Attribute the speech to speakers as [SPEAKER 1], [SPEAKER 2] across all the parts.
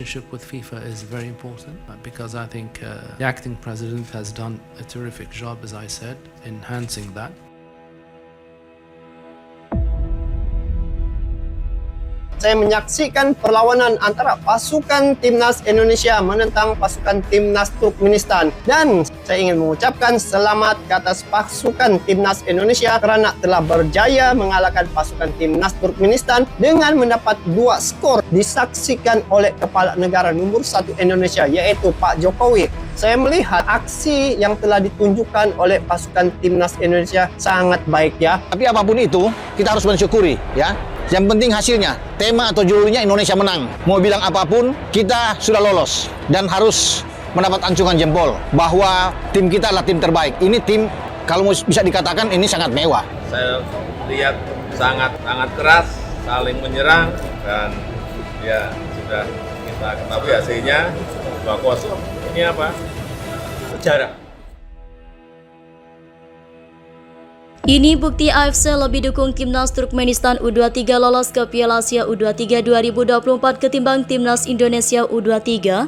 [SPEAKER 1] relationship with FIFA is very important because I think the acting president has done a terrific job, as I said, enhancing that.
[SPEAKER 2] Saya menyaksikan perlawanan antara pasukan Timnas Indonesia menentang pasukan Timnas Turkmenistan. Dan saya ingin mengucapkan selamat ke atas pasukan Timnas Indonesia kerana telah berjaya mengalahkan pasukan Timnas Turkmenistan dengan mendapat 2 skor disaksikan oleh Kepala Negara nomor 1 Indonesia, yaitu Pak Jokowi. Saya melihat aksi yang telah ditunjukkan oleh pasukan Timnas Indonesia sangat baik ya.
[SPEAKER 3] Tapi apapun itu, kita harus mensyukuri ya. Yang penting hasilnya, tema atau judulnya Indonesia menang. Mau bilang apapun, kita sudah lolos dan harus mendapat acungan jempol bahwa tim kita adalah tim terbaik. Ini tim, kalau bisa dikatakan ini sangat mewah.
[SPEAKER 4] Saya lihat sangat keras, saling menyerang, dan ya sudah kita ketahui hasilnya 2-0. Ini apa? Sejarah.
[SPEAKER 5] Ini bukti AFC lebih dukung Timnas Turkmenistan U23 lolos ke Piala Asia U23 2024 ketimbang Timnas Indonesia U23.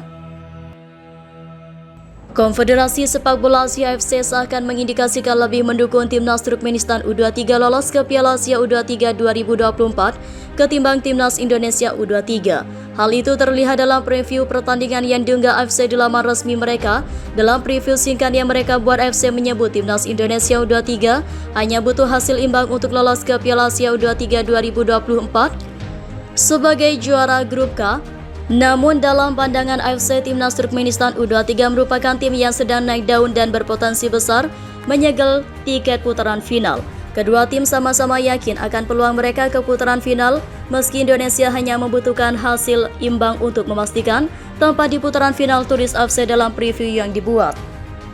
[SPEAKER 5] Konfederasi Sepak Bola Asia AFC seakan mengindikasikan lebih mendukung Timnas Turkmenistan U23 lolos ke Piala Asia U23 2024 ketimbang Timnas Indonesia U23. Hal itu terlihat dalam preview pertandingan yang diunggah AFC di laman resmi mereka. Dalam preview singkat yang mereka buat, AFC menyebut Timnas Indonesia U23 hanya butuh hasil imbang untuk lolos ke Piala Asia U23 2024 sebagai juara grup K. Namun dalam pandangan AFC, Timnas Turkmenistan U23 merupakan tim yang sedang naik daun dan berpotensi besar menyegel tiket putaran final. Kedua tim sama-sama yakin akan peluang mereka ke putaran final, meski Indonesia hanya membutuhkan hasil imbang untuk memastikan tempat di putaran final, tulis AFC dalam preview yang dibuat.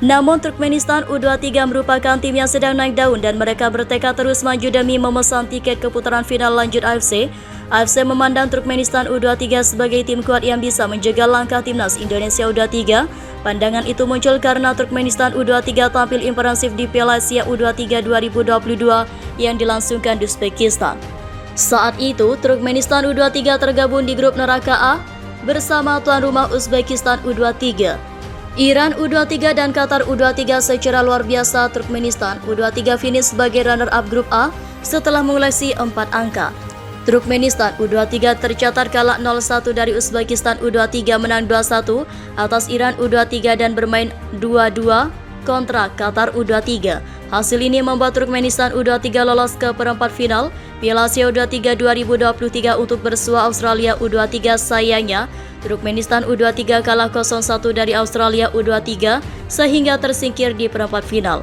[SPEAKER 5] Namun Turkmenistan U23 merupakan tim yang sedang naik daun dan mereka bertekad terus maju demi memesan tiket ke putaran final, lanjut AFC. AFC memandang Turkmenistan U23 sebagai tim kuat yang bisa menjegal langkah Timnas Indonesia U23. Pandangan itu muncul karena Turkmenistan U23 tampil impresif di Piala Asia U23 2022 yang dilangsungkan di Uzbekistan. Saat itu, Turkmenistan U23 tergabung di grup neraka A bersama tuan rumah Uzbekistan U23. Iran U23 dan Qatar U23 secara luar biasa. Turkmenistan U23 finish sebagai runner-up grup A setelah mengoleksi 4 angka. Turkmenistan U23 tercatat kalah 0-1 dari Uzbekistan U23, menang 2-1 atas Iran U23 dan bermain 2-2 kontra Qatar U23. Hasil ini membuat Turkmenistan U23 lolos ke perempat final Piala Asia U23 2023 untuk bersua Australia U23. Sayangnya, Turkmenistan U23 kalah 0-1 dari Australia U23 sehingga tersingkir di perempat final.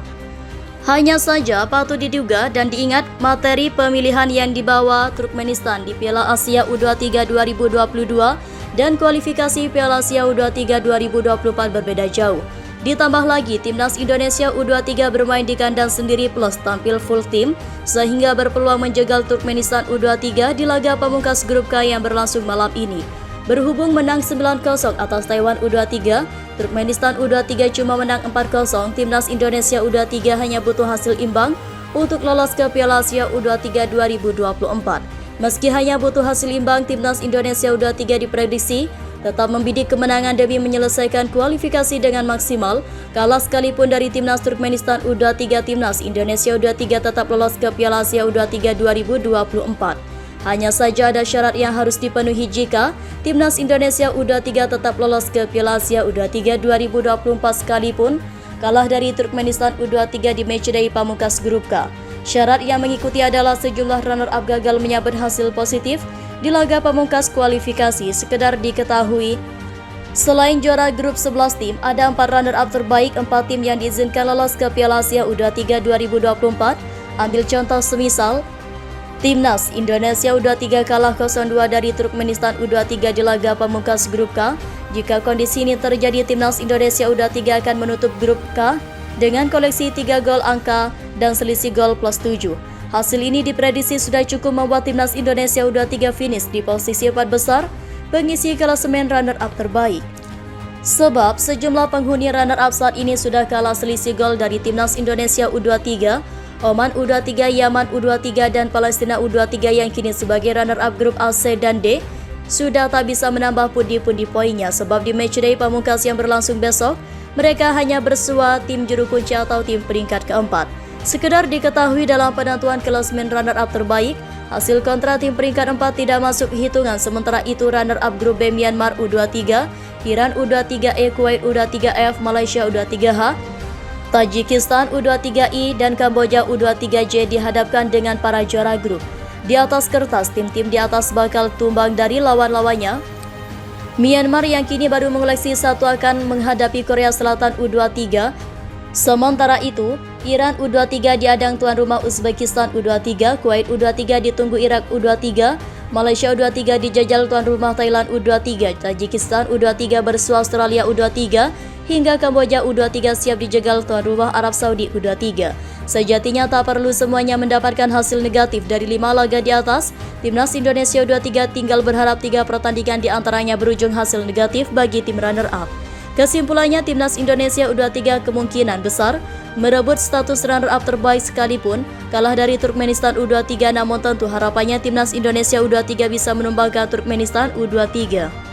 [SPEAKER 5] Hanya saja patut diduga dan diingat materi pemilihan yang dibawa Turkmenistan di Piala Asia U23 2022 dan kualifikasi Piala Asia U23 2024 berbeda jauh. Ditambah lagi Timnas Indonesia U23 bermain di kandang sendiri plus tampil full tim sehingga berpeluang menjegal Turkmenistan U23 di laga pamungkas grup K yang berlangsung malam ini. Berhubung menang 9-0 atas Taiwan U23, Turkmenistan U23 cuma menang 4-0. Timnas Indonesia U23 hanya butuh hasil imbang untuk lolos ke Piala Asia U23 2024. Meski hanya butuh hasil imbang, Timnas Indonesia U23 diprediksi tetap membidik kemenangan demi menyelesaikan kualifikasi dengan maksimal. Kalah sekalipun dari Timnas Turkmenistan U23, Timnas Indonesia U23 tetap lolos ke Piala Asia U23 2024. Hanya saja ada syarat yang harus dipenuhi jika Timnas Indonesia U23 tetap lolos ke Piala Asia U23 2024 sekalipun kalah dari Turkmenistan U23 di matchday pamungkas grup K. Syarat yang mengikuti adalah sejumlah runner-up gagal menyabet hasil positif di laga pamungkas kualifikasi. Sekedar diketahui, selain juara grup 11 tim, ada 4 runner-up terbaik, 4 tim yang diizinkan lolos ke Piala Asia U23 2024. Ambil contoh semisal Timnas Indonesia U23 kalah 0-2 dari Turkmenistan U23 di laga pamungkas grup K. Jika kondisi ini terjadi, Timnas Indonesia U23 akan menutup grup K dengan koleksi 3 gol angka dan selisih gol plus 7. Hasil ini diprediksi sudah cukup membuat Timnas Indonesia U23 finish di posisi 4 besar pengisi klasemen runner-up terbaik. Sebab sejumlah penghuni runner-up saat ini sudah kalah selisih gol dari Timnas Indonesia U23, Oman U23, Yaman U23, dan Palestina U23 yang kini sebagai runner-up grup A, C, dan D sudah tak bisa menambah pundi-pundi poinnya sebab di matchday pamungkas yang berlangsung besok, mereka hanya bersua tim juru kunci atau tim peringkat keempat. Sekedar diketahui dalam penentuan klasemen runner-up terbaik, hasil kontra tim peringkat 4 tidak masuk hitungan, sementara itu runner-up grup B Myanmar U23, Iran U23E, Kuwait U23F, Malaysia U23H, Tajikistan U23I, dan Kamboja U23J dihadapkan dengan para juara grup. Di atas kertas, tim-tim di atas bakal tumbang dari lawan-lawannya. Myanmar yang kini baru mengoleksi satu akan menghadapi Korea Selatan U23. Sementara itu, Iran U23 diadang tuan rumah Uzbekistan U23, Kuwait U23 ditunggu Irak U23, Malaysia U23 dijajal tuan rumah Thailand U23, Tajikistan U23 bersua Australia U23, hingga Kamboja U23 siap dijegal tuan rumah Arab Saudi U23. Sejatinya tak perlu semuanya mendapatkan hasil negatif dari 5 laga di atas, Timnas Indonesia U23 tinggal berharap 3 pertandingan di antaranya berujung hasil negatif bagi tim runner-up. Kesimpulannya, Timnas Indonesia U23 kemungkinan besar merebut status runner-up terbaik sekalipun kalah dari Turkmenistan U23, namun tentu harapannya Timnas Indonesia U23 bisa menumbangkan Turkmenistan U23.